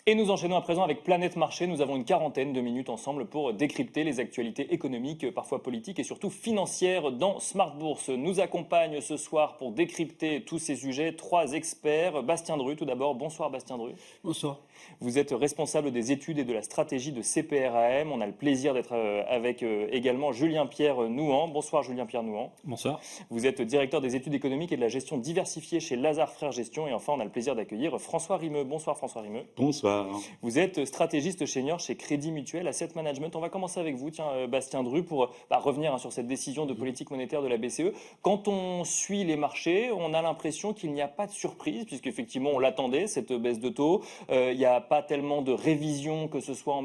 Et nous enchaînons à présent avec Planète Marché. Nous avons une quarantaine de minutes ensemble pour décrypter les actualités économiques, parfois politiques et surtout financières dans Smart Bourse. Nous accompagnent ce soir pour décrypter tous ces sujets 3 experts. Bastien Drue, tout d'abord. Bonsoir Bastien Drue. Bonsoir. Vous êtes responsable des études et de la stratégie de CPRAM. On a le plaisir d'être avec également Julien-Pierre Nouhan. Bonsoir Julien-Pierre Nouhan. Bonsoir. Vous êtes directeur des études économiques et de la gestion diversifiée chez Lazare Frères Gestion. Et enfin, on a le plaisir d'accueillir François Rimeux. Bonsoir François Rimeux. Bonsoir. Vous êtes stratégiste senior chez Crédit Mutuel Asset Management. On va commencer avec vous, Bastien Drue, pour revenir sur cette décision de politique monétaire de la BCE. Quand on suit les marchés, on a l'impression qu'il n'y a pas de surprise, puisqu'effectivement on l'attendait, cette baisse de taux. Il n'y a pas tellement de révision, que ce soit un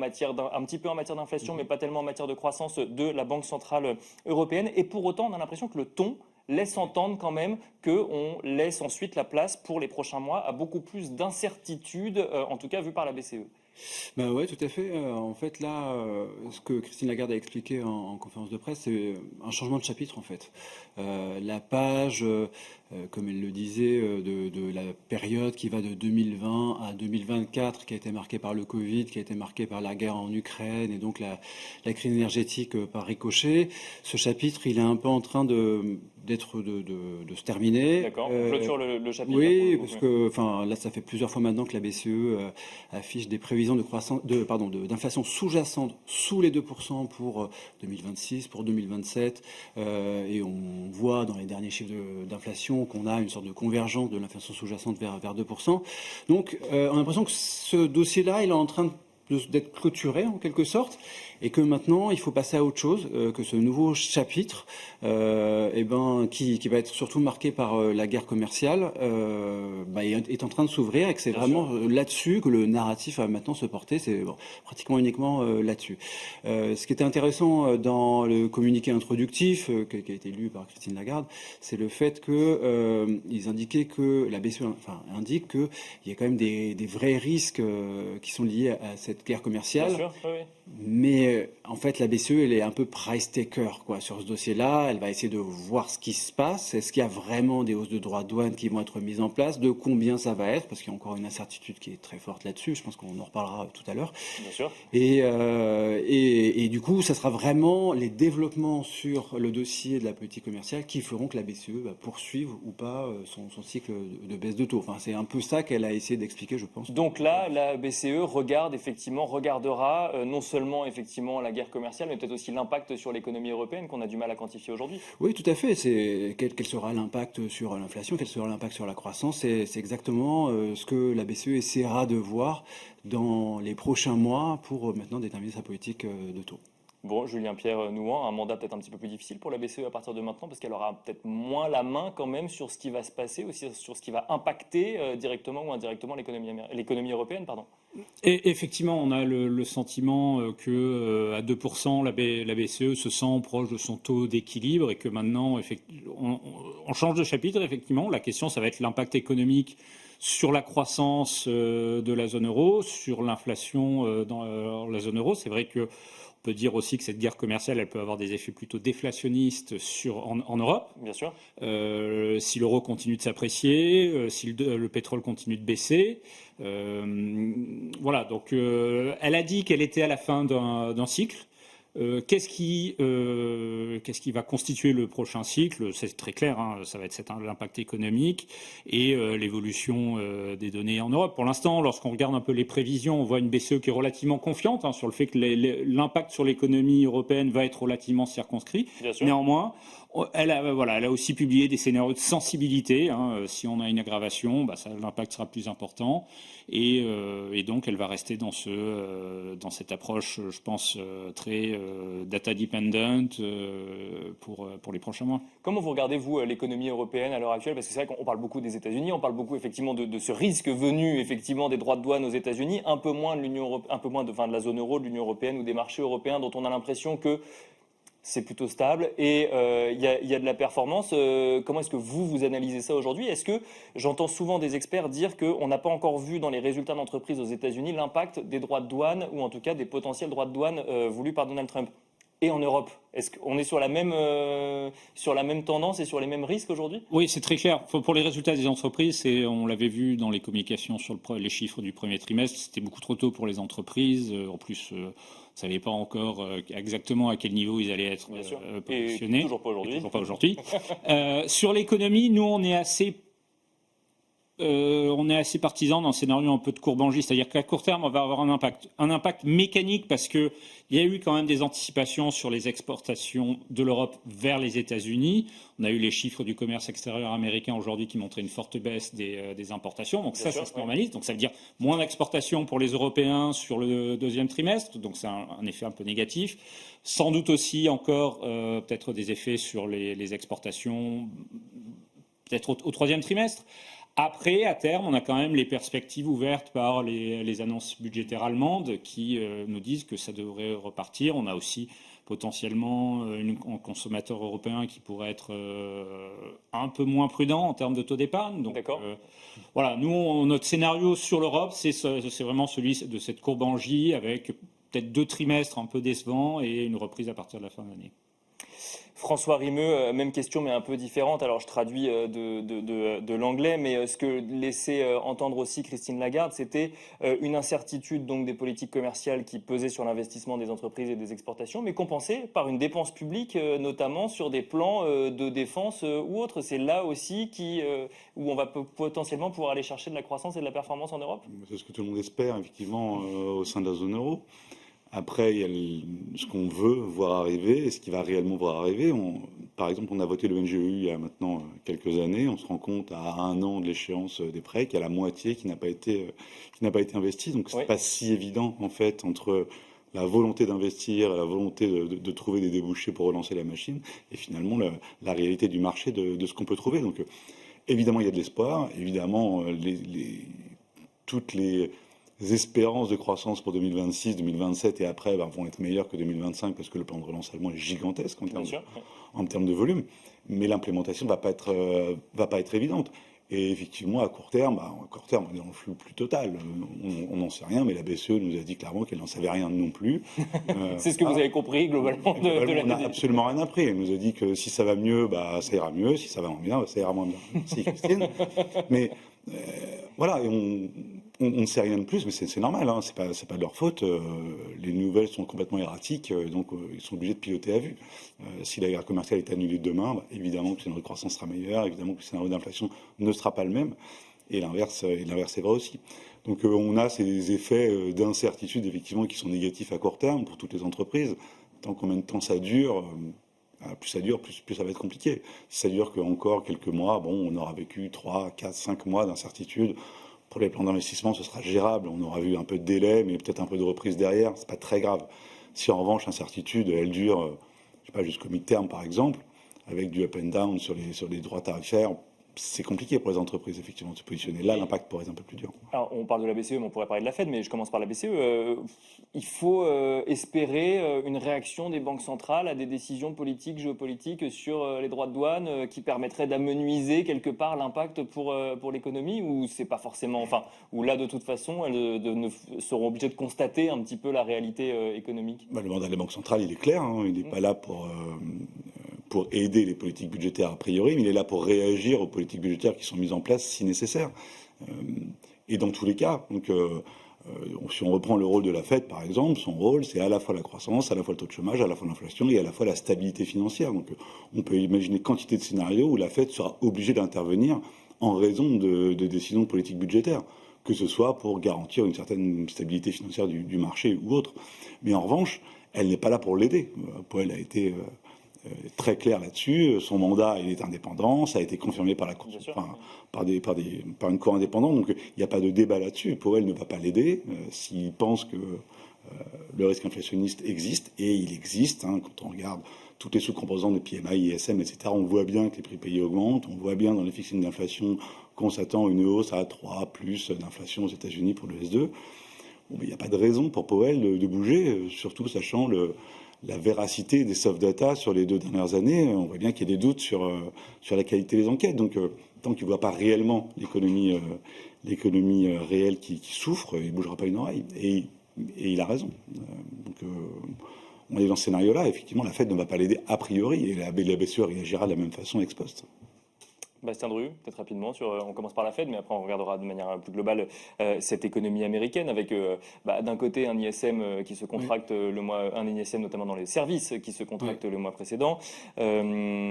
petit peu en matière d'inflation, mais pas tellement en matière de croissance de la Banque Centrale Européenne. Et pour autant, on a l'impression que le ton laisse entendre quand même qu'on laisse ensuite la place pour les prochains mois à beaucoup plus d'incertitudes, en tout cas vu par la BCE. Ben ouais, tout à fait. En fait, là, ce que Christine Lagarde a expliqué en conférence de presse, c'est un changement de chapitre, en fait. La page, comme elle le disait, de la période qui va de 2020 à 2024, qui a été marquée par le Covid, qui a été marquée par la guerre en Ukraine et donc la crise énergétique par ricochet. Ce chapitre, il est un peu en train de se terminer. D'accord, on clôture le chapitre. Oui, parce que là, ça fait plusieurs fois maintenant que la BCE affiche des prévisions d'inflation sous-jacente sous les 2% pour 2026, pour 2027. Et on voit dans les derniers chiffres d'inflation qu'on a une sorte de convergence de l'inflation sous-jacente vers 2%. Donc, on a l'impression que ce dossier-là, il est en train d'être clôturé en quelque sorte, et que maintenant il faut passer à autre chose, que ce nouveau chapitre qui va être surtout marqué par la guerre commerciale est en train de s'ouvrir, et que c'est vraiment là-dessus que le narratif va maintenant se porter. C'est pratiquement uniquement là-dessus. Ce qui était intéressant dans le communiqué introductif qui a été lu par Christine Lagarde, c'est le fait que ils indiquaient que la BCE indique qu'il y a quand même des vrais risques qui sont liés à cette guerre commerciale. Bien sûr, oui. Mais en fait, la BCE, elle est un peu price taker sur ce dossier-là. Elle va essayer de voir ce qui se passe. Est-ce qu'il y a vraiment des hausses de droits de douane qui vont être mises en place? De combien ça va être? Parce qu'il y a encore une incertitude qui est très forte là-dessus. Je pense qu'on en reparlera tout à l'heure. Bien sûr. Et du coup, ça sera vraiment les développements sur le dossier de la politique commerciale qui feront que la BCE va poursuivre ou pas son cycle de baisse de taux. Enfin, c'est un peu ça qu'elle a essayé d'expliquer, je pense. Donc là, la BCE regardera non seulement effectivement la guerre commerciale, mais peut-être aussi l'impact sur l'économie européenne qu'on a du mal à quantifier aujourd'hui. Oui, tout à fait. Quel sera l'impact sur l'inflation, quel sera l'impact sur la croissance? C'est exactement ce que la BCE essaiera de voir dans les prochains mois pour maintenant déterminer sa politique de taux. Bon, Julien-Pierre Nouhan, un mandat peut-être un petit peu plus difficile pour la BCE à partir de maintenant, parce qu'elle aura peut-être moins la main quand même sur ce qui va se passer, aussi sur ce qui va impacter directement ou indirectement l'économie européenne, pardon. Et effectivement, on a le sentiment que à 2%, la BCE se sent proche de son taux d'équilibre et que maintenant, on change de chapitre. Effectivement, la question, ça va être l'impact économique sur la croissance de la zone euro, sur l'inflation dans la zone euro. C'est vrai que on peut dire aussi que cette guerre commerciale, elle peut avoir des effets plutôt déflationnistes en Europe. Bien sûr. Si l'euro continue de s'apprécier, si le pétrole continue de baisser. Voilà, donc elle a dit qu'elle était à la fin d'un cycle. Qu'est-ce qui va constituer le prochain cycle? C'est très clair, ça va être l'impact économique et l'évolution des données en Europe. Pour l'instant, lorsqu'on regarde un peu les prévisions, on voit une BCE qui est relativement confiante sur le fait que l'impact sur l'économie européenne va être relativement circonscrit. Néanmoins, elle a aussi publié des scénarios de sensibilité. Si on a une aggravation, l'impact sera plus important. Et donc, elle va rester dans cette approche, je pense, très data dependent pour les prochains mois. Comment vous regardez, vous, l'économie européenne à l'heure actuelle? Parce que c'est vrai qu'on parle beaucoup des États-Unis, on parle beaucoup effectivement de ce risque venu effectivement des droits de douane aux États-Unis, un peu moins de la zone euro, de l'Union européenne ou des marchés européens dont on a l'impression que c'est plutôt stable et il y a de la performance. Comment est-ce que vous analysez ça aujourd'hui? Est-ce que j'entends souvent des experts dire qu'on n'a pas encore vu dans les résultats d'entreprise aux États-Unis l'impact des droits de douane ou en tout cas des potentiels droits de douane voulus par Donald Trump? et en Europe? Est-ce qu'on est sur la même tendance et sur les mêmes risques aujourd'hui? Oui, c'est très clair. Pour les résultats des entreprises, on l'avait vu dans les communications sur les chiffres du premier trimestre, c'était beaucoup trop tôt pour les entreprises. En plus, on ne savait pas encore exactement à quel niveau ils allaient être positionnés. Et toujours pas aujourd'hui. Toujours pas aujourd'hui. Sur l'économie, nous, on est assez partisan d'un scénario un peu de courbangie, c'est-à-dire qu'à court terme, on va avoir un impact mécanique parce qu'il y a eu quand même des anticipations sur les exportations de l'Europe vers les États-Unis. On a eu les chiffres du commerce extérieur américain aujourd'hui qui montraient une forte baisse des importations. Donc ça se normalise. Donc ça veut dire moins d'exportations pour les Européens sur le deuxième trimestre. Donc c'est un effet un peu négatif. Sans doute aussi encore peut-être des effets sur les exportations peut-être au troisième trimestre. Après, à terme, on a quand même les perspectives ouvertes par les annonces budgétaires allemandes qui nous disent que ça devrait repartir. On a aussi potentiellement un consommateur européen qui pourrait être un peu moins prudent en termes de taux d'épargne. Donc, voilà, nous, notre scénario sur l'Europe, c'est vraiment celui de cette courbangie avec peut-être 2 trimestres un peu décevants et une reprise à partir de la fin de l'année. François Rimeux, même question mais un peu différente. Alors je traduis de l'anglais, mais ce que laissait entendre aussi Christine Lagarde, c'était une incertitude donc des politiques commerciales qui pesaient sur l'investissement des entreprises et des exportations, mais compensée par une dépense publique, notamment sur des plans de défense ou autres. C'est là aussi où on va potentiellement pouvoir aller chercher de la croissance et de la performance en Europe. C'est ce que tout le monde espère, effectivement, au sein de la zone euro. Après, il y a ce qu'on veut voir arriver et ce qui va réellement voir arriver. Par exemple, on a voté le NGEU il y a maintenant quelques années. On se rend compte à 1 an de l'échéance des prêts qu'il y a la moitié qui n'a pas été investie. Donc, c'est pas si évident, en fait, entre la volonté d'investir, la volonté de trouver des débouchés pour relancer la machine et finalement la réalité du marché de ce qu'on peut trouver. Donc, évidemment, il y a de l'espoir. Évidemment, toutes les espérances de croissance pour 2026, 2027 et après vont être meilleures que 2025 parce que le plan de relance allemand est gigantesque en termes de volume. Mais l'implémentation va pas être évidente. Et effectivement, à court terme, on est dans le flou plus total. On n'en sait rien, mais la BCE nous a dit clairement qu'elle n'en savait rien non plus. C'est ce que vous avez compris globalement de on n'a absolument rien appris. Elle nous a dit que si ça va mieux, ça ira mieux. Si ça va moins bien, ça ira moins bien. Merci Christine. Mais voilà, on ne sait rien de plus, mais c'est normal, hein, c'est pas de leur faute. Les nouvelles sont complètement erratiques, donc ils sont obligés de piloter à vue. Si la guerre commerciale est annulée demain, évidemment que le scénario de croissance sera meilleur, évidemment que le scénario d'inflation ne sera pas le même, et l'inverse est vrai aussi. Donc on a ces effets d'incertitude effectivement qui sont négatifs à court terme pour toutes les entreprises. Tant combien de temps ça dure plus ça dure, plus ça va être compliqué. Si ça dure qu'encore quelques mois, on aura vécu 3, 4, 5 mois d'incertitude. Pour les plans d'investissement, ce sera gérable. On aura vu un peu de délai, mais peut-être un peu de reprise derrière. C'est pas très grave. Si en revanche l'incertitude, elle dure, je sais pas, jusqu'au mi-terme par exemple, avec du up and down sur les droits tarifaires, c'est compliqué pour les entreprises, effectivement, de se positionner. Là, l'impact pourrait être un peu plus dur. Alors, on parle de la BCE, mais on pourrait parler de la Fed, mais je commence par la BCE. Il faut espérer une réaction des banques centrales à des décisions politiques, géopolitiques sur les droits de douane qui permettraient d'amenuiser quelque part l'impact pour l'économie, ou c'est pas forcément... ou là, de toute façon, elles seront obligées de constater un petit peu la réalité économique. Le mandat des banques centrales, il est clair. Hein, il n'est pas là pour aider les politiques budgétaires a priori, mais il est là pour réagir aux politiques budgétaires qui sont mises en place si nécessaire. Et dans tous les cas, donc, si on reprend le rôle de la Fed, par exemple, son rôle, c'est à la fois la croissance, à la fois le taux de chômage, à la fois l'inflation et à la fois la stabilité financière. Donc on peut imaginer quantité de scénarios où la Fed sera obligée d'intervenir en raison de décisions de politique budgétaire, que ce soit pour garantir une certaine stabilité financière du marché ou autre. Mais en revanche, elle n'est pas là pour l'aider. Powell a été très clair là-dessus. Son mandat, il est indépendant. Ça a été confirmé par une cour indépendante. Donc, il n'y a pas de débat là-dessus. Powell ne va pas l'aider s'il pense que le risque inflationniste existe. Et il existe. Hein, quand on regarde toutes les sous-composantes de PMI, ISM, etc., on voit bien que les prix payés augmentent. On voit bien dans les fixings d'inflation qu'on s'attend à une hausse à 3 plus d'inflation aux États-Unis pour le S2. Il n'y a pas de raison pour Powell de bouger, surtout sachant la véracité des soft data sur les 2 dernières années. On voit bien qu'il y a des doutes sur la qualité des enquêtes. Donc, tant qu'il ne voit pas réellement l'économie réelle qui souffre, il ne bougera pas une oreille. Et il a raison. Donc, on est dans ce scénario-là, effectivement, la Fed ne va pas l'aider a priori, et la BCE réagira de la même façon ex post. Bastien Dru, peut-être rapidement, on commence par la Fed, mais après on regardera de manière plus globale cette économie américaine avec d'un côté un ISM qui se contracte un ISM notamment dans les services qui se contracte le mois précédent, une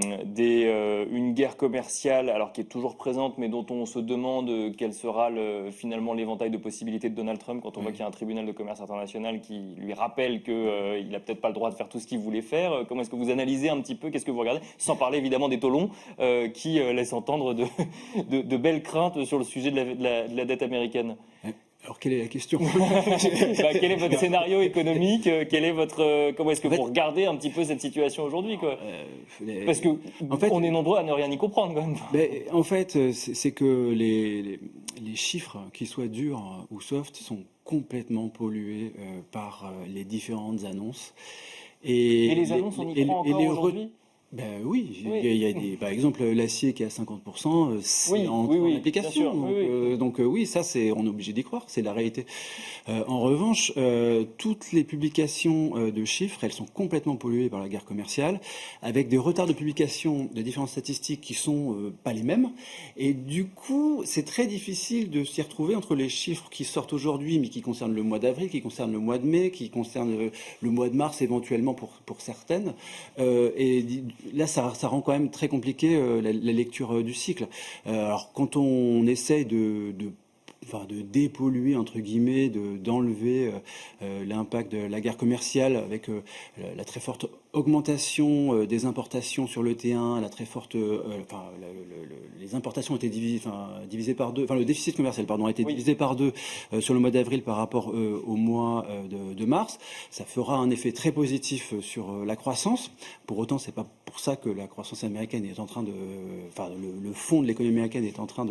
guerre commerciale alors qui est toujours présente mais dont on se demande quel sera finalement l'éventail de possibilités de Donald Trump quand on voit qu'il y a un tribunal de commerce international qui lui rappelle qu'il n'a peut-être pas le droit de faire tout ce qu'il voulait faire. Comment est-ce que vous analysez un petit peu, qu'est-ce que vous regardez, sans parler évidemment des taux longs qui laissent entendre de belles craintes sur le sujet de la dette américaine. Alors, quelle est la question? Quel est votre scénario économique? Comment est-ce que vous regardez un petit peu cette situation aujourd'hui, quoi? Parce que en fait, on est nombreux à ne rien y comprendre, quand même. En fait, c'est que les chiffres, qu'ils soient durs ou soft, sont complètement pollués par les différentes annonces. Et les annonces, on y croit encore aujourd'hui? Oui, il y a par exemple l'acier qui est à 50%, c'est en application. Donc oui, ça on est obligé d'y croire, c'est la réalité. En revanche, toutes les publications de chiffres, elles sont complètement polluées par la guerre commerciale, avec des retards de publication de différentes statistiques qui sont pas les mêmes. Et du coup, c'est très difficile de s'y retrouver entre les chiffres qui sortent aujourd'hui, mais qui concernent le mois d'avril, qui concernent le mois de mai, qui concernent le mois de mars éventuellement pour certaines. Là, ça rend quand même très compliqué la lecture du cycle. Alors, quand on essaye de dépolluer, entre guillemets, d'enlever l'impact de la guerre commerciale avec la très forte augmentation des importations sur le T1, la très forte, les importations ont été divisées par deux, le déficit commercial, a été divisé par deux sur le mois d'avril par rapport au mois de mars. Ça fera un effet très positif sur la croissance. Pour autant, c'est pas pour ça que la croissance américaine est en train le fond de l'économie américaine est en train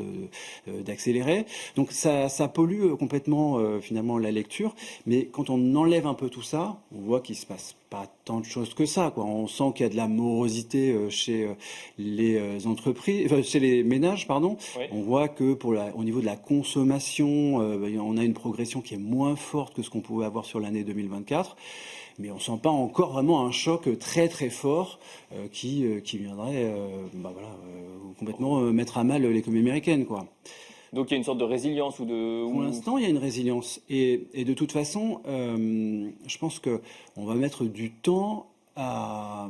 d'accélérer. Donc ça pollue complètement finalement la lecture. Mais quand on enlève un peu tout ça, on voit qu'il se passe pas tant de choses que ça, quoi. On sent qu'il y a de la morosité chez les entreprises, chez les ménages, pardon. Oui. On voit que au niveau de la consommation, on a une progression qui est moins forte que ce qu'on pouvait avoir sur l'année 2024. Mais on ne sent pas encore vraiment un choc très très fort qui viendrait complètement mettre à mal l'économie américaine, quoi. Donc il y a une sorte de résilience Pour l'instant, il y a une résilience. Et de toute façon, je pense qu'on va mettre du temps à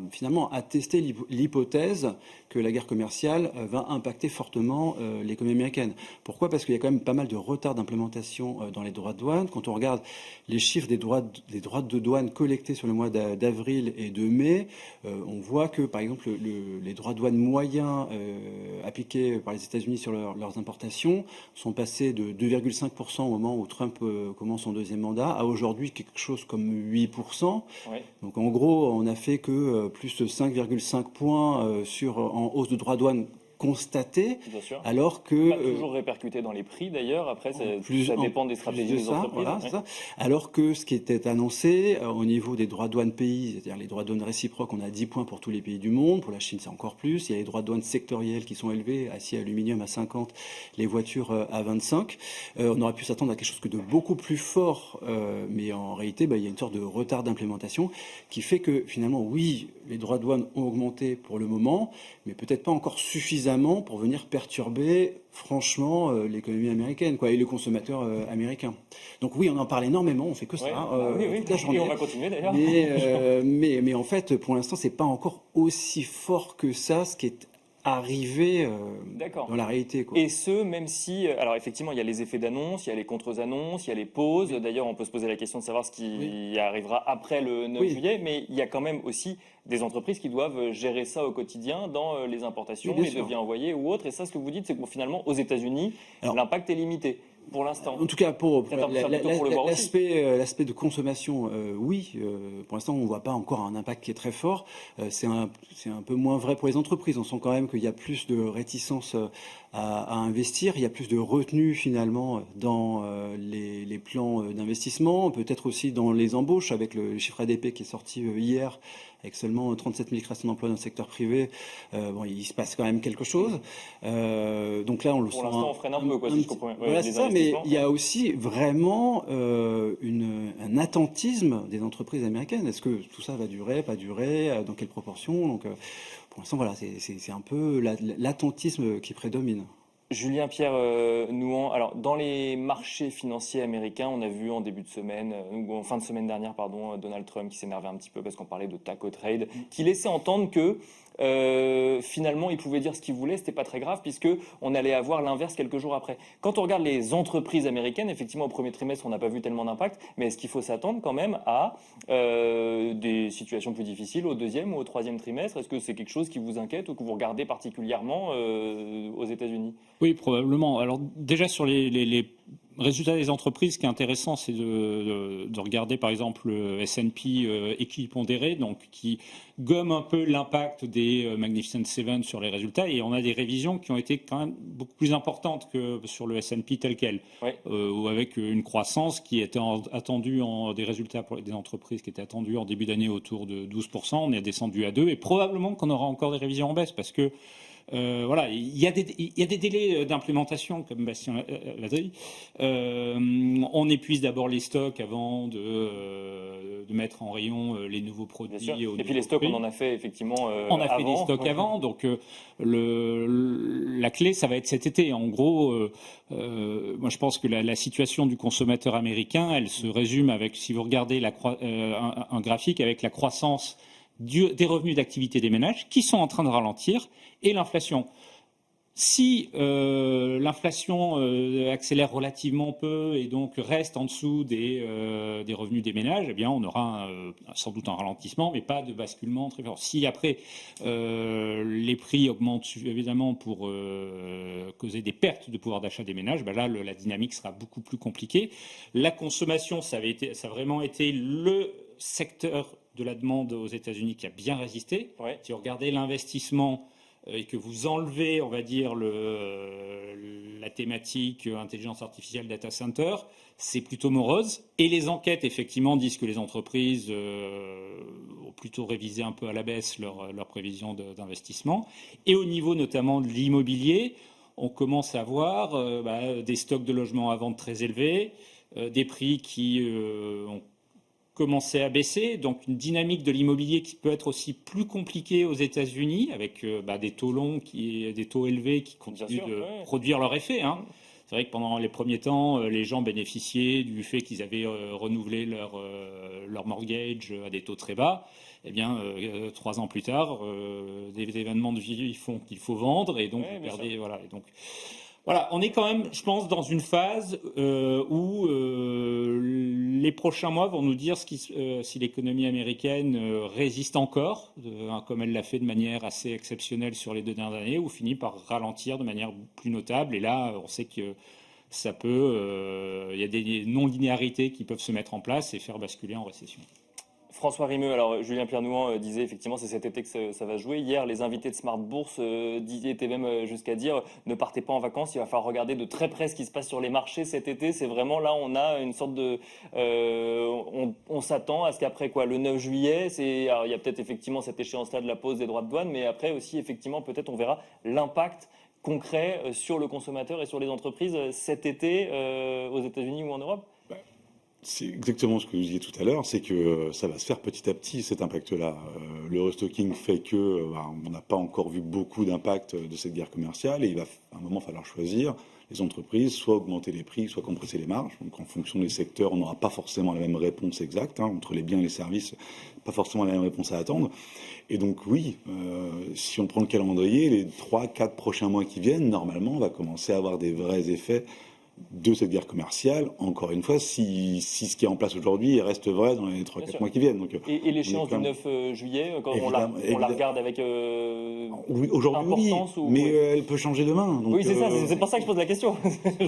tester l'hypothèse que la guerre commerciale va impacter fortement l'économie américaine. Pourquoi? Parce qu'il y a quand même pas mal de retard d'implémentation dans les droits de douane. Quand on regarde les chiffres des droits de douane collectés sur le mois d'avril et de mai, on voit que, par exemple, les droits de douane moyens appliqués par les États-Unis sur leurs importations sont passés de 2,5% au moment où Trump commence son deuxième mandat à aujourd'hui quelque chose comme 8%. Ouais. Donc en gros, on a fait que plus de 5,5 points en hausse de droits de douane constaté, alors que... Pas toujours répercuté dans les prix d'ailleurs, après ça dépend des stratégies des entreprises. Voilà, ça. Alors que ce qui était annoncé au niveau des droits de douane pays, c'est-à-dire les droits de douane réciproques, on a 10 points pour tous les pays du monde, pour la Chine c'est encore plus, il y a les droits de douane sectoriels qui sont élevés, acier, aluminium à 50, les voitures à 25. On aurait pu s'attendre à quelque chose de beaucoup plus fort, mais en réalité il y a une sorte de retard d'implémentation qui fait que finalement oui, les droits de douane ont augmenté pour le moment, mais peut-être pas encore suffisamment pour venir perturber franchement l'économie américaine, quoi, et le consommateur américain. Donc oui, on en parle énormément, on fait que ça toute la journée. Et on va continuer d'ailleurs. Mais en fait, pour l'instant, c'est pas encore aussi fort que ça, ce qui est arrivé dans la réalité, quoi. Et même si, alors effectivement, il y a les effets d'annonce, il y a les contre-annonces, il y a les pauses. Oui. D'ailleurs, on peut se poser la question de savoir ce qui arrivera après le 9 juillet, mais il y a quand même aussi des entreprises qui doivent gérer ça au quotidien dans les importations, les devis envoyés ou autres. Et ça, ce que vous dites, c'est que finalement, aux États-Unis, l'impact est limité. Pour l'instant. En tout cas, pour l'aspect de consommation, oui. Pour l'instant, on ne voit pas encore un impact qui est très fort. C'est un peu moins vrai pour les entreprises. On sent quand même qu'il y a plus de réticence à investir. Il y a plus de retenue finalement dans les plans d'investissement, peut-être aussi dans les embauches avec le chiffre ADP qui est sorti hier avec seulement 37 000 créations d'emplois dans le secteur privé. Bon, il se passe quand même quelque chose. Donc là, on le sent. Pour l'instant, on freine un peu, quoi, si je comprends bien. Ouais, Voilà, les c'est ça, mais investissements. il y a aussi vraiment un attentisme des entreprises américaines. Est-ce que tout ça va durer, pas durer, dans quelle proportion? Donc, pour l'instant, voilà, c'est un peu l'attentisme qui prédomine. Julien-Pierre Nouhan, alors dans les marchés financiers américains, on a vu en début de semaine, ou en fin de semaine dernière, pardon, Donald Trump qui s'énervait un petit peu parce qu'on parlait de taco trade, qui laissait entendre que finalement il pouvait dire ce qu'il voulait, c'était pas très grave puisque on allait avoir l'inverse quelques jours après. Quand on regarde les entreprises américaines, effectivement au premier trimestre on n'a pas vu tellement d'impact, mais est-ce qu'il faut s'attendre quand même à des situations plus difficiles au deuxième ou au troisième trimestre? Est-ce que c'est quelque chose qui vous inquiète ou que vous regardez particulièrement aux États-Unis? Oui, probablement. Alors déjà sur les résultats des entreprises, ce qui est intéressant, c'est de regarder par exemple le S&P équipondéré, donc qui gomme un peu l'impact des Magnificent Seven sur les résultats, et on a des révisions qui ont été quand même beaucoup plus importantes que sur le S&P tel quel, Ouais. ou avec une croissance qui était attendue des résultats pour des entreprises qui étaient attendues en début d'année autour de 12%, on est descendu à 2%, et probablement qu'on aura encore des révisions en baisse parce que voilà, il y a des délais d'implémentation, comme Bastien l'a dit. On épuise d'abord les stocks avant de mettre en rayon les nouveaux produits. Bien sûr. au Et puis nouveau les stocks, prix. on en a fait effectivement On a fait avant. des stocks avant, donc la clé, ça va être cet été. En gros, moi je pense que la situation du consommateur américain, elle se résume avec, si vous regardez un graphique avec la croissance des revenus d'activité des ménages qui sont en train de ralentir et l'inflation. Si l'inflation accélère relativement peu et donc reste en dessous des revenus des ménages, eh bien on aura sans doute un ralentissement, mais pas de basculement très fort. Si après les prix augmentent suffisamment pour causer des pertes de pouvoir d'achat des ménages, ben là la dynamique sera beaucoup plus compliquée. La consommation, ça a vraiment été le secteur de la demande aux États-Unis qui a bien résisté. Ouais. Si vous regardez l'investissement et que vous enlevez, on va dire, la thématique intelligence artificielle data center, c'est plutôt morose. Et les enquêtes, effectivement, disent que les entreprises ont plutôt révisé un peu à la baisse leurs prévisions d'investissement. Et au niveau notamment de l'immobilier, on commence à voir des stocks de logements à vendre très élevés, des prix qui ont commencé à baisser, donc une dynamique de l'immobilier qui peut être aussi plus compliquée aux États-Unis avec des taux longs, des taux élevés qui continuent de produire leur effet. Hein. C'est vrai que pendant les premiers temps, les gens bénéficiaient du fait qu'ils avaient renouvelé leur mortgage à des taux très bas. Eh bien, 3 ans plus tard, des événements de vie font qu'il faut vendre et donc vous perdez. Voilà, et donc. Voilà, on est quand même, je pense, dans une phase où les prochains mois vont nous dire si l'économie américaine résiste encore, comme elle l'a fait de manière assez exceptionnelle sur les 2 dernières années, ou finit par ralentir de manière plus notable. Et là, on sait que ça peut, il y a des non-linéarités qui peuvent se mettre en place et faire basculer en récession. François Rimeux, alors Julien-Pierre Nouhan disait effectivement c'est cet été que ça va jouer. Hier, les invités de Smart Bourse étaient même jusqu'à dire ne partez pas en vacances, il va falloir regarder de très près ce qui se passe sur les marchés cet été. C'est vraiment là, on a une sorte de... on s'attend à ce qu'après quoi, le 9 juillet, alors, il y a peut-être effectivement cette échéance-là de la pause des droits de douane, mais après aussi effectivement peut-être on verra l'impact concret sur le consommateur et sur les entreprises cet été aux États-Unis ou en Europe. C'est exactement ce que vous disiez tout à l'heure, c'est que ça va se faire petit à petit cet impact-là. Le restocking fait que on n'a pas encore vu beaucoup d'impact de cette guerre commerciale et il va à un moment falloir choisir les entreprises, soit augmenter les prix, soit compresser les marges. Donc en fonction des secteurs, on n'aura pas forcément la même réponse exacte. Entre les biens et les services, pas forcément la même réponse à attendre. Et donc oui, si on prend le calendrier, les 3-4 prochains mois qui viennent, normalement, on va commencer à avoir des vrais effets de cette guerre commerciale, encore une fois, si ce qui est en place aujourd'hui reste vrai dans les 3-4 mois qui viennent. Donc, et l'échéance du 9 juillet, quand on la regarde avec oui, aujourd'hui, importance mais elle peut changer demain. Donc, oui, c'est ça, c'est pour ça que je pose la question.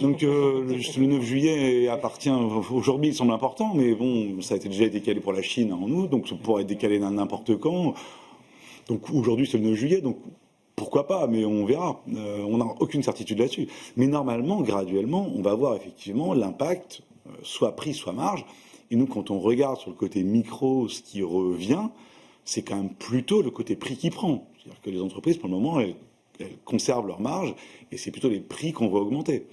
Donc le 9 juillet appartient, aujourd'hui il semble important, mais bon, ça a été déjà décalé pour la Chine en août, donc ça pourrait être décalé n'importe quand. Donc aujourd'hui c'est le 9 juillet, donc Pourquoi pas, mais on verra. On n'a aucune certitude là-dessus. Mais normalement, graduellement, on va voir effectivement l'impact, soit prix, soit marge. Et nous, quand on regarde sur le côté micro, ce qui revient, c'est quand même plutôt le côté prix qui prend. C'est-à-dire que les entreprises, pour le moment, elles conservent leur marge, et c'est plutôt les prix qu'on va augmenter.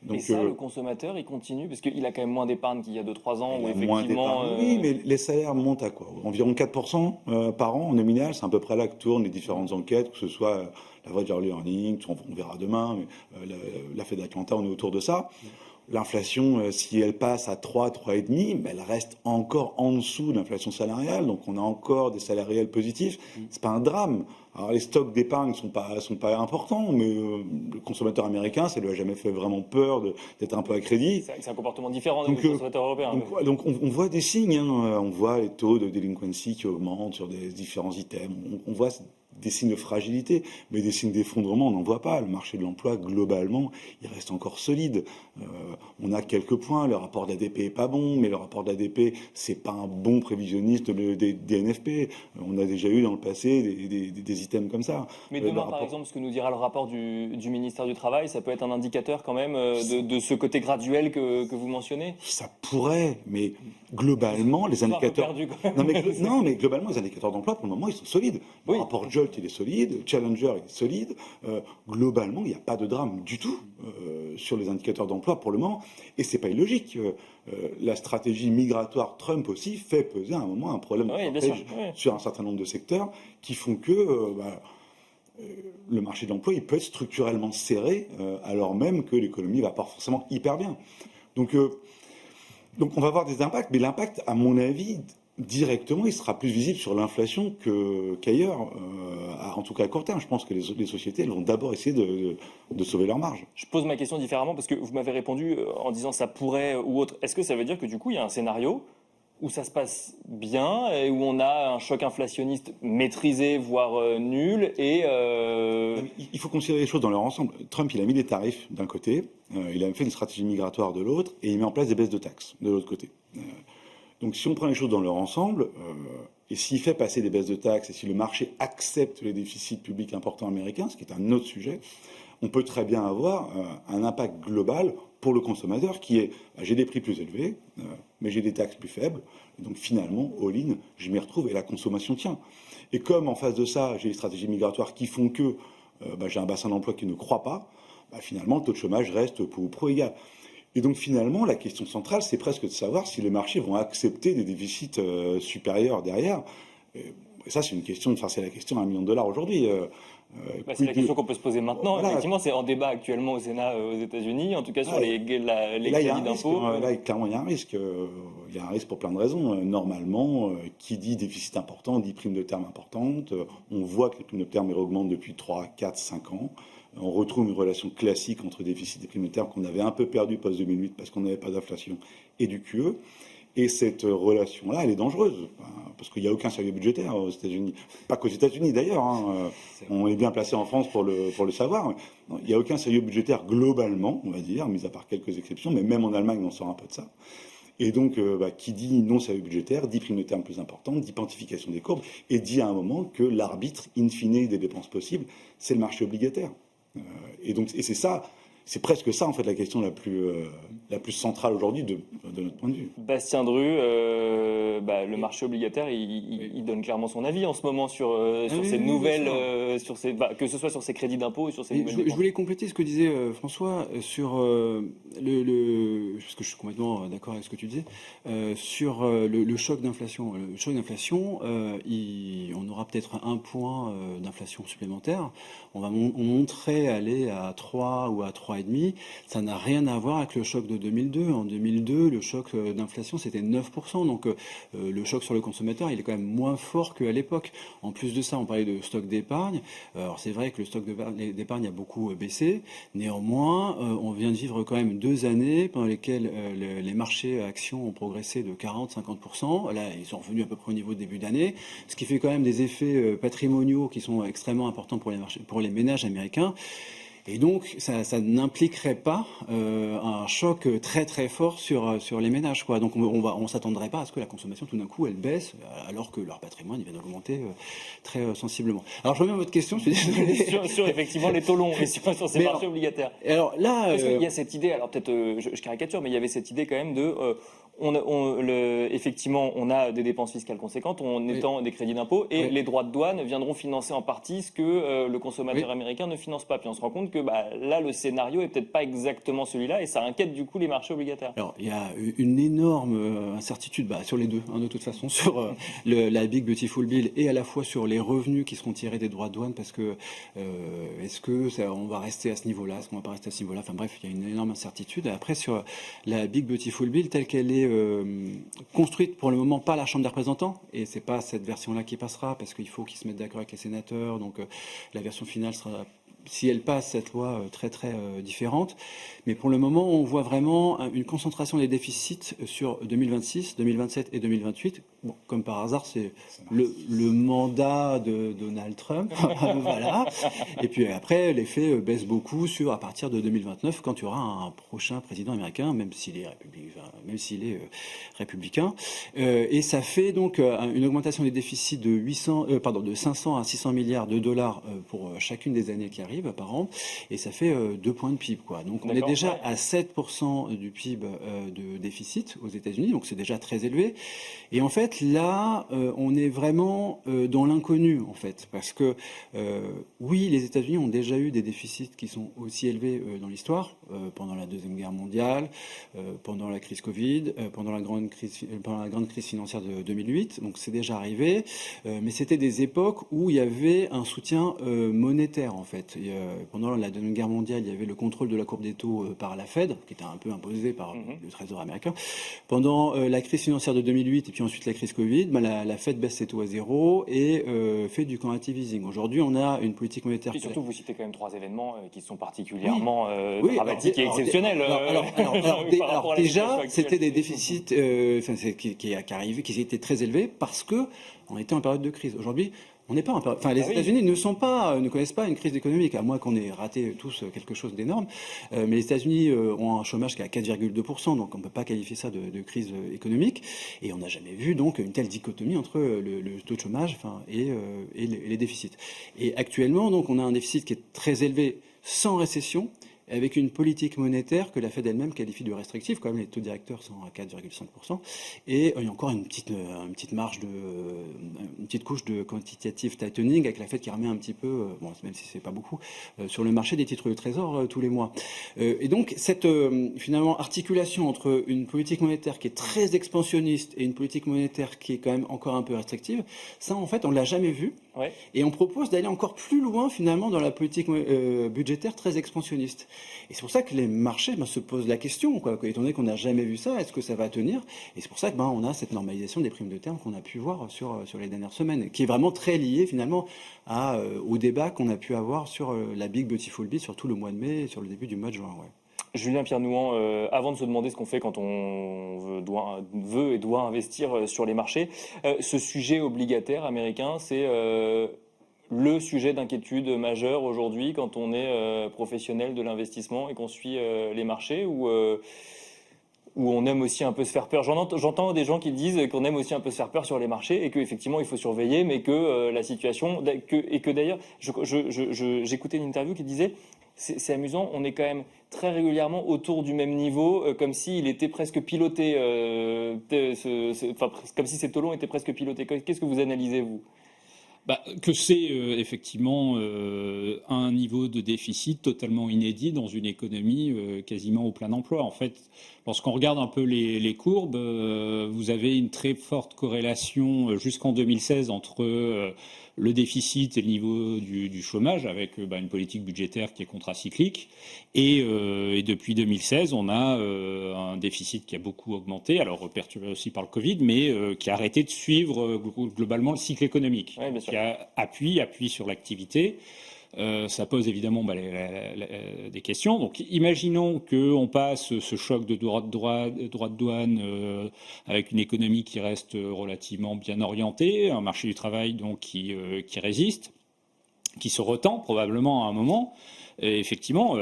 Donc, et ça, le consommateur, il continue, parce qu'il a quand même moins d'épargne qu'il y a 2-3 ans, où moins effectivement... Oui, mais les salaires montent à quoi? Environ 4% par an en nominal, c'est à peu près là que tournent les différentes enquêtes, que ce soit la vraie early earning, on verra demain, mais la Fed d'Atlanta, on est autour de ça. L'inflation, si elle passe à 3,5, elle reste encore en dessous de l'inflation salariale, donc on a encore des salaires réels positifs. C'est pas un drame. Alors les stocks d'épargne sont pas importants, mais le consommateur américain, ça lui a jamais fait vraiment peur d'être un peu à crédit. C'est un comportement différent du consommateur européen. Donc on voit des signes, hein. On voit les taux de delinquency qui augmentent sur des différents items. On voit des signes de fragilité, mais des signes d'effondrement, on n'en voit pas. Le marché de l'emploi, globalement, il reste encore solide. On a quelques points. Le rapport d'ADP est pas bon, mais le rapport d'ADP, c'est pas un bon prévisionniste des NFP. On a déjà eu dans le passé des items comme ça. Mais demain, par exemple, ce que nous dira le rapport du ministère du Travail, ça peut être un indicateur quand même de ce côté graduel que vous mentionnez? Ça pourrait, mais globalement, les indicateurs... Non, mais globalement, les indicateurs d'emploi, pour le moment, ils sont solides. Le rapport Jolt, il est solide. Challenger, il est solide. Globalement, il n'y a pas de drame du tout sur les indicateurs d'emploi pour le moment. Et c'est pas illogique. La stratégie migratoire Trump aussi fait peser à un moment un problème sur un certain nombre de secteurs qui font que le marché de l'emploi, il peut être structurellement serré alors même que l'économie va pas forcément hyper bien. Donc on va avoir des impacts, mais l'impact, à mon avis, directement, il sera plus visible sur l'inflation qu'ailleurs, en tout cas à court terme. Je pense que les sociétés vont d'abord essayer de sauver leur marge. Je pose ma question différemment parce que vous m'avez répondu en disant ça pourrait ou autre. Est-ce que ça veut dire que du coup, il y a un scénario où ça se passe bien et où on a un choc inflationniste maîtrisé, voire nul Il faut considérer les choses dans leur ensemble. Trump, il a mis des tarifs d'un côté, il a fait une stratégie migratoire de l'autre, et il met en place des baisses de taxes de l'autre côté. Donc si on prend les choses dans leur ensemble, et s'il fait passer des baisses de taxes, et si le marché accepte les déficits publics importants américains, ce qui est un autre sujet, on peut très bien avoir un impact global pour le consommateur qui est j'ai des prix plus élevés, mais j'ai des taxes plus faibles, et donc finalement, all-in, je m'y retrouve et la consommation tient. Et comme en face de ça, j'ai les stratégies migratoires qui font que j'ai un bassin d'emploi qui ne croît pas, finalement, le taux de chômage reste peu ou prou égal. Et donc finalement, la question centrale, c'est presque de savoir si les marchés vont accepter des déficits supérieurs derrière. Et ça, c'est une question, enfin c'est la question à $1 million aujourd'hui. C'est la question qu'on peut se poser maintenant. Voilà. Effectivement, c'est en débat actuellement au Sénat aux États-Unis, en tout cas sur les crédits d'impôt. Là, clairement, il y a un risque. Il y a un risque pour plein de raisons. Normalement, qui dit déficit important, dit prime de terme importante. On voit que les primes de terme augmentent depuis 3, 4, 5 ans. On retrouve une relation classique entre déficit et prime de terme qu'on avait un peu perdu post-2008 parce qu'on n'avait pas d'inflation et du QE. Et cette relation-là, elle est dangereuse, parce qu'il n'y a aucun sérieux budgétaire aux États-Unis. Pas qu'aux États-Unis d'ailleurs, hein. On est bien placé en France pour le savoir. Il n'y a aucun sérieux budgétaire globalement, on va dire, mis à part quelques exceptions, mais même en Allemagne, on sort un peu de ça. Et donc, qui dit non-sérieux budgétaire, dit prime de terme plus importante, dit quantification des courbes, et dit à un moment que l'arbitre, in fine, des dépenses possibles, c'est le marché obligataire. Et c'est ça, c'est presque ça en fait la question la plus centrale aujourd'hui de notre point de vue. Bastien Drue, le marché obligataire, il donne clairement son avis en ce moment sur ces nouvelles, que ce soit sur ces crédits d'impôt et sur ces nouvelles. Je voulais compléter ce que disait François sur parce que je suis complètement d'accord avec ce que tu disais, sur le choc d'inflation. Le choc d'inflation, on aura peut-être 1 point d'inflation supplémentaire. On montrait aller à 3 ou à 3,5. Ça n'a rien à voir avec le choc de 2002. En 2002, le choc d'inflation, c'était 9%. Donc, le choc sur le consommateur, il est quand même moins fort qu'à l'époque. En plus de ça, on parlait de stock d'épargne. Alors, c'est vrai que le stock d'épargne a beaucoup baissé. Néanmoins, on vient de vivre quand même 2 années pendant lesquelles les marchés actions ont progressé de 40-50%. Là, ils sont revenus à peu près au niveau de début d'année. Ce qui fait quand même des effets patrimoniaux qui sont extrêmement importants pour les ménages américains. Et donc, ça n'impliquerait pas un choc très très fort sur les ménages, quoi. Donc, on s'attendrait pas à ce que la consommation, tout d'un coup, elle baisse, alors que leur patrimoine, il vient d'augmenter très sensiblement. Alors, je reviens à votre question, je suis désolé. sur effectivement les taux longs et sur ces marchés obligataires. Et alors là, Parce qu'il y a cette idée, alors peut-être je caricature, mais il y avait cette idée quand même de effectivement, on a des dépenses fiscales conséquentes en étant des crédits d'impôt et les droits de douane viendront financer en partie ce que le consommateur américain ne finance pas. Puis on se rend compte que là, le scénario est peut-être pas exactement celui-là et ça inquiète du coup les marchés obligataires. Alors, il y a une énorme incertitude sur les deux, de toute façon, sur la Big Beautiful Bill et à la fois sur les revenus qui seront tirés des droits de douane parce que est-ce que on va rester à ce niveau-là, est-ce qu'on va pas rester à ce niveau-là. Enfin bref, il y a une énorme incertitude. Et après, sur la Big Beautiful Bill telle qu'elle est construite pour le moment par la Chambre des représentants, et c'est pas cette version-là qui passera parce qu'il faut qu'ils se mettent d'accord avec les sénateurs, donc la version finale sera, si elle passe, cette loi très très différente. Mais pour le moment, on voit vraiment une concentration des déficits sur 2026, 2027 et 2028. Bon, comme par hasard, c'est le mandat de Donald Trump. Voilà. Et puis après, l'effet baisse beaucoup à partir de 2029, quand il y aura un prochain président américain, même s'il est républicain. Et ça fait donc une augmentation des déficits de 500 à 600 milliards de dollars pour chacune des années qui arrivent par an. Et ça fait 2 points de PIB, quoi. Donc on est déjà à 7% du PIB de déficit aux États-Unis, donc c'est déjà très élevé. Et en fait, là, on est vraiment dans l'inconnu, en fait, parce que oui, les États-Unis ont déjà eu des déficits qui sont aussi élevés dans l'histoire, pendant la Deuxième Guerre mondiale, pendant la crise Covid, pendant la grande crise financière de 2008. Donc c'est déjà arrivé, mais c'était des époques où il y avait un soutien monétaire, en fait. Pendant la Deuxième Guerre mondiale, il y avait le contrôle de la courbe des taux par la Fed, qui était un peu imposé par le Trésor américain. Pendant la crise financière de 2008 et puis ensuite la crise Covid, la Fed baisse ses taux à zéro et fait du quantitative easing. Aujourd'hui, on a une politique monétaire. Et surtout, vous citez quand même 3 événements qui sont particulièrement dramatiques et exceptionnels. Alors déjà, c'était des déficits qui étaient très élevés parce que on était en période de crise. Aujourd'hui, on n'est pas les États-Unis ne connaissent pas une crise économique, à moins qu'on ait raté tous quelque chose d'énorme. Mais les États-Unis ont un chômage qui est à 4,2%, donc on ne peut pas qualifier ça de crise économique. Et on n'a jamais vu donc une telle dichotomie entre le taux de chômage et les déficits. Et actuellement, donc, on a un déficit qui est très élevé sans récession, avec une politique monétaire que la Fed elle-même qualifie de restrictive. Quand même, les taux directeurs sont à 4,5%. Et il y a encore une petite couche de quantitative tightening avec la Fed qui remet un petit peu, même si c'est pas beaucoup, sur le marché des titres de trésor tous les mois. Et donc, cette finalement articulation entre une politique monétaire qui est très expansionniste et une politique monétaire qui est quand même encore un peu restrictive, ça, en fait, on l'a jamais vu. Ouais. Et on propose d'aller encore plus loin, finalement, dans la politique budgétaire très expansionniste. Et c'est pour ça que les marchés se posent la question, étant donné qu'on n'a jamais vu ça, est-ce que ça va tenir? Et c'est pour ça que on a cette normalisation des primes de terme qu'on a pu voir sur les dernières semaines, qui est vraiment très liée finalement au débat qu'on a pu avoir sur la Big Beautiful Bill, surtout le mois de mai et sur le début du mois de juin. Ouais. Julien Pierre-Nouan, avant de se demander ce qu'on fait quand on veut et doit investir sur les marchés, ce sujet obligataire américain, c'est le sujet d'inquiétude majeur aujourd'hui quand on est professionnel de l'investissement et qu'on suit les marchés où on aime aussi un peu se faire peur. J'entends des gens qui disent qu'on aime aussi un peu se faire peur sur les marchés et qu'effectivement il faut surveiller, mais que la situation... et que d'ailleurs, j'écoutais une interview qui disait c'est amusant, on est quand même très régulièrement autour du même niveau, comme s'il était presque piloté, comme si ces taux longs étaient presque pilotés. Qu'est-ce que vous analysez, vous ? Que c'est effectivement un niveau de déficit totalement inédit dans une économie quasiment au plein emploi. En fait, lorsqu'on regarde un peu les courbes, vous avez une très forte corrélation jusqu'en 2016 entre le déficit et le niveau du chômage, avec une politique budgétaire qui est contracyclique. Et depuis 2016, on a un déficit qui a beaucoup augmenté, alors perturbé aussi par le Covid, mais qui a arrêté de suivre globalement le cycle économique. Oui, bien sûr. Qui a appuie sur l'activité. Ça pose évidemment des questions. Donc, imaginons qu'on passe ce choc de droit de douane avec une économie qui reste relativement bien orientée, un marché du travail donc qui résiste. qui se retend probablement à un moment. Et effectivement,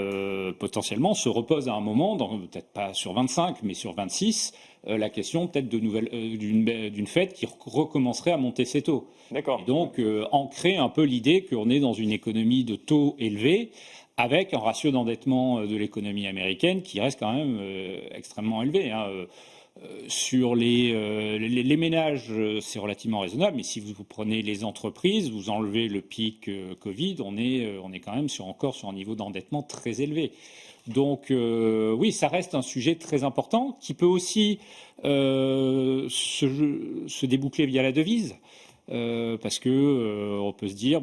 potentiellement, se repose à un moment, peut-être pas sur 25, mais sur 26, la question peut-être d'une Fed qui recommencerait à monter ses taux. D'accord. Et donc, ancrer un peu l'idée qu'on est dans une économie de taux élevés, avec un ratio d'endettement de l'économie américaine qui reste quand même extrêmement élevé. Hein. Sur les ménages, c'est relativement raisonnable, mais si vous prenez les entreprises, vous enlevez le pic Covid, on est quand même encore sur un niveau d'endettement très élevé. Donc oui, ça reste un sujet très important qui peut aussi se déboucler via la devise. Parce que on peut se dire,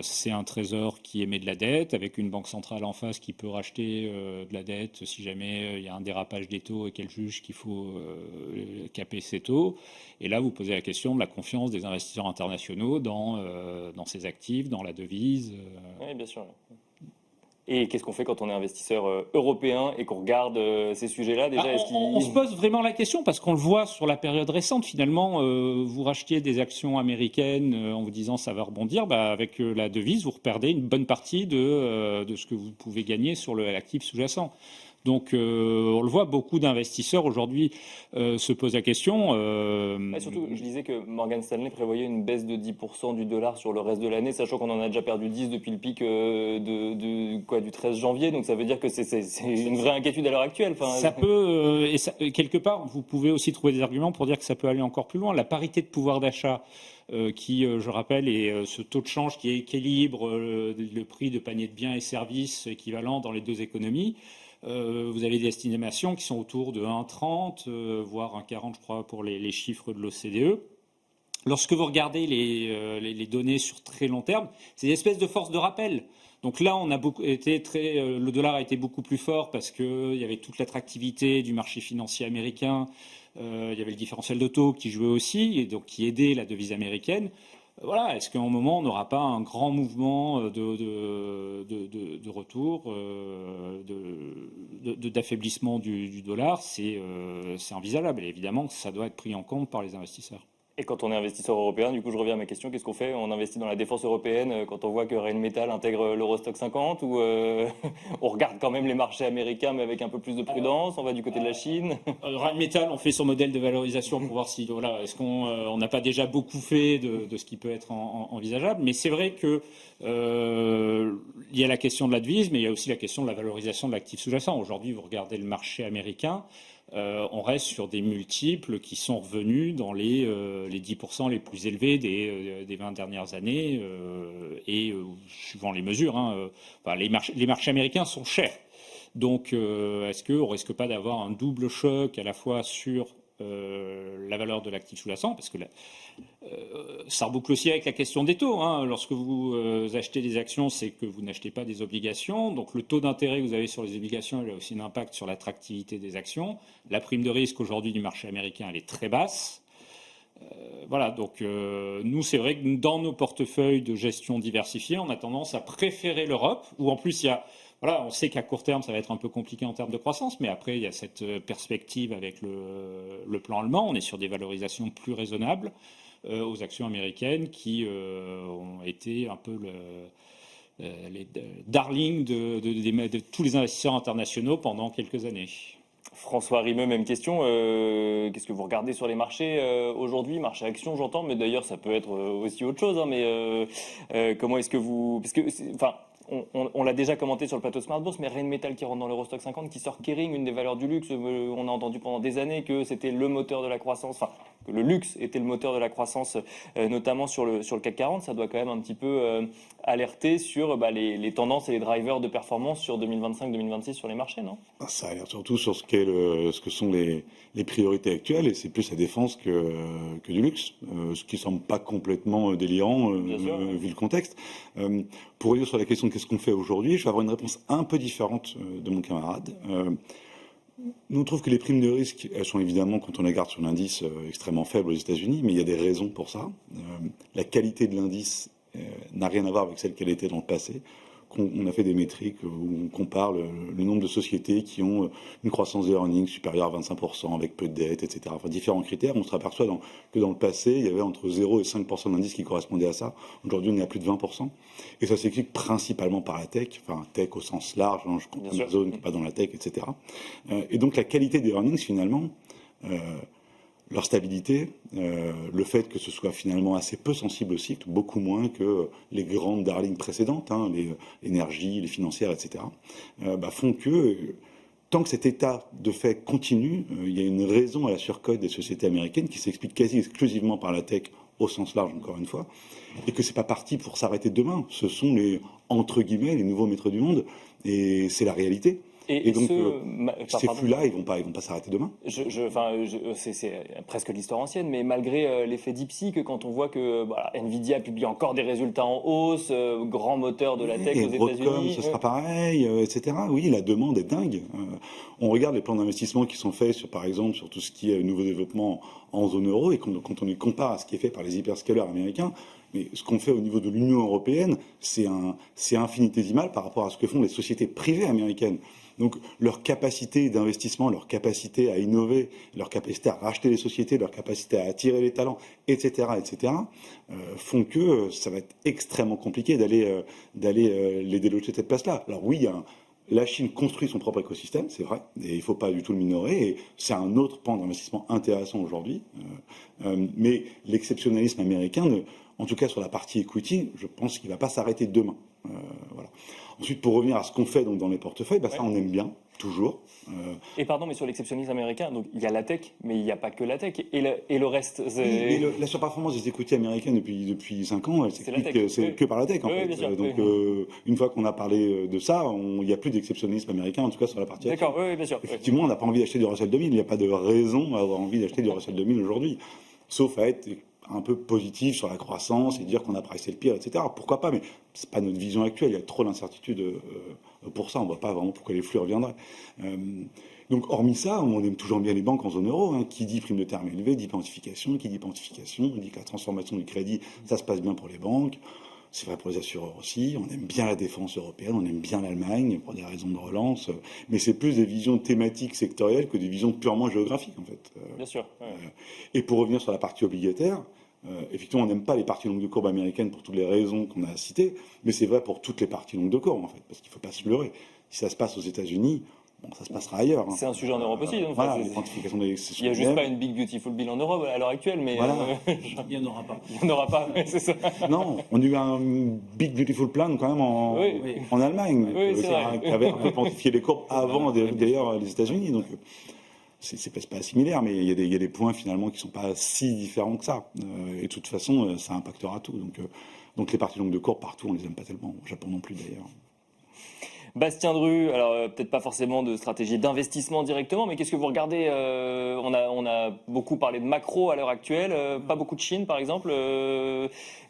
c'est un trésor qui émet de la dette, avec une banque centrale en face qui peut racheter de la dette si jamais il y a un dérapage des taux et qu'elle juge qu'il faut caper ces taux. Et là, vous posez la question de la confiance des investisseurs internationaux dans ces actifs, dans la devise. Oui, bien sûr. Et qu'est-ce qu'on fait quand on est investisseur européen et qu'on regarde ces sujets-là déjà on se pose vraiment la question parce qu'on le voit sur la période récente. Finalement, vous rachetiez des actions américaines en vous disant ça va rebondir. Avec la devise, vous reperdez une bonne partie de ce que vous pouvez gagner sur l'actif sous-jacent. Donc, on le voit, beaucoup d'investisseurs aujourd'hui se posent la question. Surtout, je disais que Morgan Stanley prévoyait une baisse de 10% du dollar sur le reste de l'année, sachant qu'on en a déjà perdu 10 depuis le pic du 13 janvier. Donc, ça veut dire que c'est une vraie inquiétude à l'heure actuelle. Ça peut, quelque part, vous pouvez aussi trouver des arguments pour dire que ça peut aller encore plus loin. La parité de pouvoir d'achat, qui, je rappelle, est ce taux de change qui équilibre le prix de panier de biens et services équivalents dans les deux économies. Vous avez des estimations qui sont autour de 1,30, voire 1,40, je crois, pour les chiffres de l'OCDE. Lorsque vous regardez les données sur très long terme, c'est une espèce de force de rappel. Donc là, le dollar a été beaucoup plus fort parce qu'il y avait toute l'attractivité du marché financier américain. Il y avait le différentiel de taux qui jouait aussi, et donc qui aidait la devise américaine. Voilà, est-ce qu'à un moment, on n'aura pas un grand mouvement de retour, d'affaiblissement du dollar? C'est envisageable. Et évidemment, ça doit être pris en compte par les investisseurs. Et quand on est investisseur européen, du coup, je reviens à ma question, qu'est-ce qu'on fait? On investit dans la défense européenne quand on voit que Rheinmetall intègre l'Eurostock 50 ou on regarde quand même les marchés américains mais avec un peu plus de prudence? On va du côté de la Chine? Rheinmetall, on fait son modèle de valorisation pour voir si, est-ce qu'on n'a pas déjà beaucoup fait de ce qui peut être envisageable. Mais c'est vrai que il y a la question de la devise, mais il y a aussi la question de la valorisation de l'actif sous-jacent. Aujourd'hui, vous regardez le marché américain. On reste sur des multiples qui sont revenus dans les 10% les plus élevés des 20 dernières années suivant les mesures. Les marchés américains sont chers. Donc, est-ce qu'on ne risque pas d'avoir un double choc à la fois sur la valeur de l'actif sous-jacent, parce que ça reboucle aussi avec la question des taux. Lorsque vous achetez des actions, c'est que vous n'achetez pas des obligations. Donc le taux d'intérêt que vous avez sur les obligations, il a aussi un impact sur l'attractivité des actions. La prime de risque aujourd'hui du marché américain, elle est très basse. Donc nous, c'est vrai que dans nos portefeuilles de gestion diversifiée, on a tendance à préférer l'Europe, où en plus il y a... on sait qu'à court terme, ça va être un peu compliqué en termes de croissance, mais après, il y a cette perspective avec le plan allemand. On est sur des valorisations plus raisonnables aux actions américaines qui ont été un peu les darlings de tous les investisseurs internationaux pendant quelques années. François Rimeux, même question. Qu'est-ce que vous regardez sur les marchés aujourd'hui? Marché action, j'entends, mais d'ailleurs, ça peut être aussi autre chose. Comment est-ce que vous... On l'a déjà commenté sur le plateau Smart Bourse, mais Rheinmetall qui rentre dans l'Eurostock 50, qui sort Kering, une des valeurs du luxe. On a entendu pendant des années que c'était le moteur de la croissance, que le luxe était le moteur de la croissance, notamment sur le CAC 40. Ça doit quand même un petit peu alerter sur les tendances et les drivers de performance sur 2025-2026 sur les marchés, non? Ça alerte surtout sur ce que sont les priorités actuelles, et c'est plus la défense que du luxe, ce qui semble pas complètement délirant vu le contexte. Pour revenir sur la question de qu'est-ce qu'on fait aujourd'hui, je vais avoir une réponse un peu différente de mon camarade. Nous, on trouve que les primes de risque, elles sont évidemment, quand on les regarde sur l'indice, extrêmement faibles aux États-Unis, mais il y a des raisons pour ça. La qualité de l'indice n'a rien à voir avec celle qu'elle était dans le passé. on a fait des métriques où on compare le nombre de sociétés qui ont une croissance des earnings supérieure à 25% avec peu de dettes, etc. Enfin, différents critères. On se aperçoit que dans le passé, il y avait entre 0 et 5% d'indices qui correspondaient à ça. Aujourd'hui, on est à plus de 20%. Et ça s'explique principalement par la tech, enfin tech au sens large, hein, je compte Amazon qui n'est pas dans la tech, etc. Et donc la qualité des earnings, finalement, leur stabilité, le fait que ce soit finalement assez peu sensible au cycle, beaucoup moins que les grandes darlings précédentes, hein, l'énergie, les financières, etc., font que tant que cet état de fait continue, il y a une raison à la surcote des sociétés américaines qui s'explique quasi exclusivement par la tech au sens large, encore une fois, et que c'est pas parti pour s'arrêter demain. Ce sont entre guillemets, les nouveaux maîtres du monde, et c'est la réalité. Et donc, ces flux-là, ils vont pas s'arrêter demain. C'est presque l'histoire ancienne, mais malgré l'effet DeepSeek, quand on voit que Nvidia publie encore des résultats en hausse, grand moteur de la tech aux États-Unis, ce sera pareil, etc. Oui, la demande est dingue. On regarde les plans d'investissement qui sont faits, par exemple, sur tout ce qui est nouveau développement en zone euro, et quand on les compare à ce qui est fait par les hyperscalers américains. Mais ce qu'on fait au niveau de l'Union européenne, c'est infinitésimal par rapport à ce que font les sociétés privées américaines. Donc leur capacité d'investissement, leur capacité à innover, leur capacité à racheter les sociétés, leur capacité à attirer les talents, etc., font que ça va être extrêmement compliqué d'aller les déloger de cette place-là. Alors oui, la Chine construit son propre écosystème, c'est vrai, et il ne faut pas du tout le minorer, et c'est un autre pan d'investissement intéressant aujourd'hui. Mais l'exceptionnalisme américain, en tout cas sur la partie equity, je pense qu'il ne va pas s'arrêter demain. Voilà. Ensuite, pour revenir à ce qu'on fait donc, dans les portefeuilles, ça on aime bien, toujours. Et pardon, mais sur l'exceptionnisme américain, donc il y a la tech, mais il n'y a pas que la tech, et le reste. La surperformance des equity américaines depuis 5 ans, elle s'explique que par la tech. En fait. Donc une fois qu'on a parlé de ça, il n'y a plus d'exceptionnisme américain, en tout cas sur la partie action. D'accord, oui, bien sûr. Effectivement, on n'a pas envie d'acheter du Russell 2000, il n'y a pas de raison à avoir envie d'acheter du Russell 2000 aujourd'hui, sauf à être un peu positif sur la croissance et dire qu'on a pricé le pire, etc. Pourquoi pas, mais c'est pas notre vision actuelle, il y a trop d'incertitudes pour ça, on voit pas vraiment pourquoi les flux reviendraient. Donc hormis ça, on aime toujours bien les banques en zone euro, hein. Qui dit prime de terme élevée, dit pontification, qui dit pontification, on dit que la transformation du crédit, ça se passe bien pour les banques. C'est vrai pour les assureurs aussi. On aime bien la défense européenne, on aime bien l'Allemagne pour des raisons de relance. Mais c'est plus des visions thématiques sectorielles que des visions purement géographiques, en fait. Bien sûr. Ouais. Et pour revenir sur la partie obligataire, effectivement, on n'aime pas les parties longues de courbe américaines pour toutes les raisons qu'on a citées, mais c'est vrai pour toutes les parties longues de courbe, en fait, parce qu'il ne faut pas se leurrer. Si ça se passe aux États-Unis, ça se passera ailleurs. C'est un sujet en Europe aussi. Donc voilà, les quantifications des il n'y a juste pas une Big Beautiful Bill en Europe à l'heure actuelle, mais voilà. Il n'y en aura pas. Il n'y en aura pas, c'est ça. Non, on a eu un Big Beautiful Plan quand même en Allemagne, qui avait un peu quantifié les courbes avant d'ailleurs les États-Unis. Donc c'est pas similaire, mais il y a des points finalement qui sont pas si différents que ça. Et de toute façon, ça impactera tout. Donc les parties longues de courbe partout, on les aime pas tellement. Au Japon non plus d'ailleurs. Bastien Dru, alors peut-être pas forcément de stratégie d'investissement directement, mais qu'est-ce que vous regardez on a beaucoup parlé de macro à l'heure actuelle, pas beaucoup de Chine par exemple.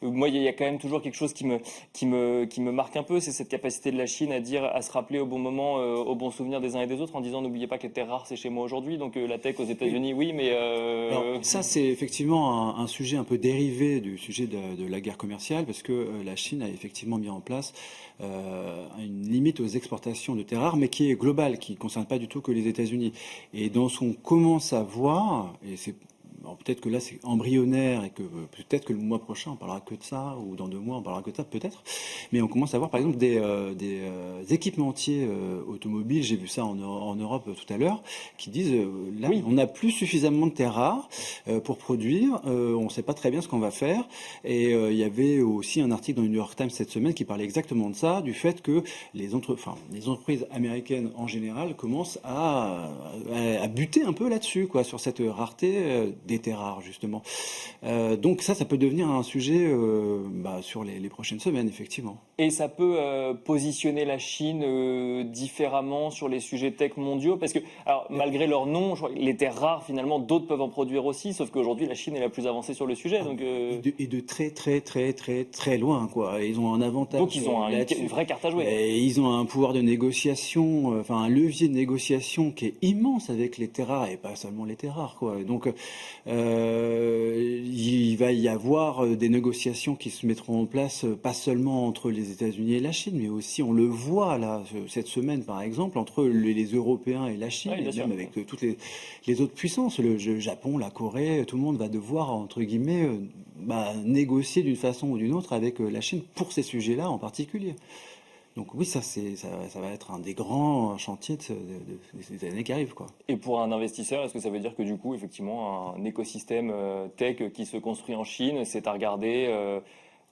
Moi, il y a quand même toujours quelque chose qui me marque un peu, c'est cette capacité de la Chine à se rappeler au bon moment, au bon souvenir des uns et des autres, en disant n'oubliez pas que les terres rares c'est chez moi aujourd'hui, donc la tech aux États-Unis, oui, mais alors, ça c'est effectivement un sujet un peu dérivé du sujet de la guerre commerciale, parce que la Chine a effectivement mis en place une limite aux exportations de terres rares, mais qui est globale, qui ne concerne pas du tout que les États-Unis. Et dans ce qu'on commence à voir, et c'est peut-être que là c'est embryonnaire et que peut-être que le mois prochain on parlera que de ça, ou dans 2 mois on parlera que de ça, peut-être. Mais on commence à voir par exemple des équipementiers automobiles, j'ai vu ça en Europe tout à l'heure, qui disent là oui, on n'a plus suffisamment de terres rares pour produire, on ne sait pas très bien ce qu'on va faire. Et il y avait aussi un article dans le New York Times cette semaine qui parlait exactement de ça, du fait que les entreprises américaines en général commencent à buter un peu là-dessus, quoi, sur cette rareté des terres rares, justement. Donc ça peut devenir un sujet sur les prochaines semaines, effectivement. Et ça peut positionner la Chine différemment sur les sujets tech mondiaux, parce que, alors, malgré leur nom, je crois que les terres rares, finalement, d'autres peuvent en produire aussi, sauf qu'aujourd'hui, la Chine est la plus avancée sur le sujet. Donc, et de très, très, très, très, très loin, quoi. Ils ont un avantage. Donc, ils ont une vraie carte à jouer. Et ils ont un pouvoir de négociation, un levier de négociation qui est immense avec les terres rares, et pas seulement les terres rares, quoi. Donc, Il va y avoir des négociations qui se mettront en place, pas seulement entre les États-Unis et la Chine, mais aussi, on le voit là, cette semaine par exemple, entre les Européens et la Chine, Oui, bien et sûr. même avec toutes les autres puissances, le Japon, la Corée, tout le monde va devoir, entre guillemets, négocier d'une façon ou d'une autre avec la Chine pour ces sujets-là en particulier. Donc oui, ça va être un des grands chantiers des années qui arrivent, quoi. Et pour un investisseur, est-ce que ça veut dire que du coup, effectivement, un écosystème tech qui se construit en Chine, c'est à regarder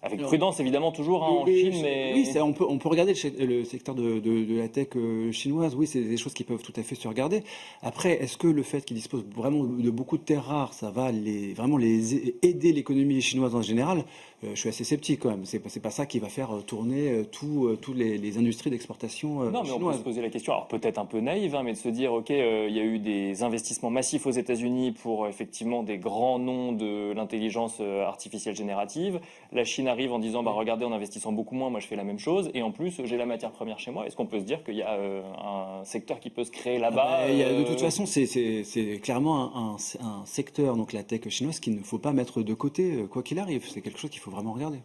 avec Alors, prudence, évidemment, toujours en Chine, mais... Oui, on peut regarder le secteur de la tech chinoise. Oui, c'est des choses qui peuvent tout à fait se regarder. Après, est-ce que le fait qu'ils disposent vraiment de beaucoup de terres rares, ça va vraiment aider l'économie chinoise en général? Je suis assez sceptique quand même. C'est pas ça qui va faire tourner tous les industries d'exportation Non, mais on peut chinoises. se poser la question, alors peut-être un peu naïve, hein, mais de se dire, ok, il y a eu des investissements massifs aux États-Unis pour effectivement des grands noms de l'intelligence artificielle générative. La Chine arrive en disant, bah regardez, en investissant beaucoup moins, moi je fais la même chose, et en plus j'ai la matière première chez moi. Est-ce qu'on peut se dire qu'il y a un secteur qui peut se créer là-bas De toute façon, c'est clairement un secteur, donc la tech chinoise, qu'il ne faut pas mettre de côté, quoi qu'il arrive. C'est quelque chose qu'il faut vraiment regarder.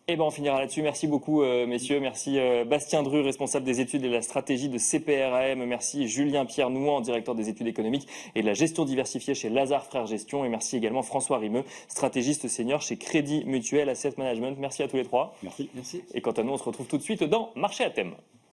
Eh ben, on finira là-dessus. Merci beaucoup, messieurs. Merci Bastien Dru, responsable des études et de la stratégie de CPRAM. Merci Julien Pierre Nouan, directeur des études économiques et de la gestion diversifiée chez Lazare Frères Gestion. Et merci également François Rimeux, stratégiste senior chez Crédit Mutuel Asset Management. Merci à tous les trois. Merci. Merci. Et quant à nous, on se retrouve tout de suite dans Marché à thème.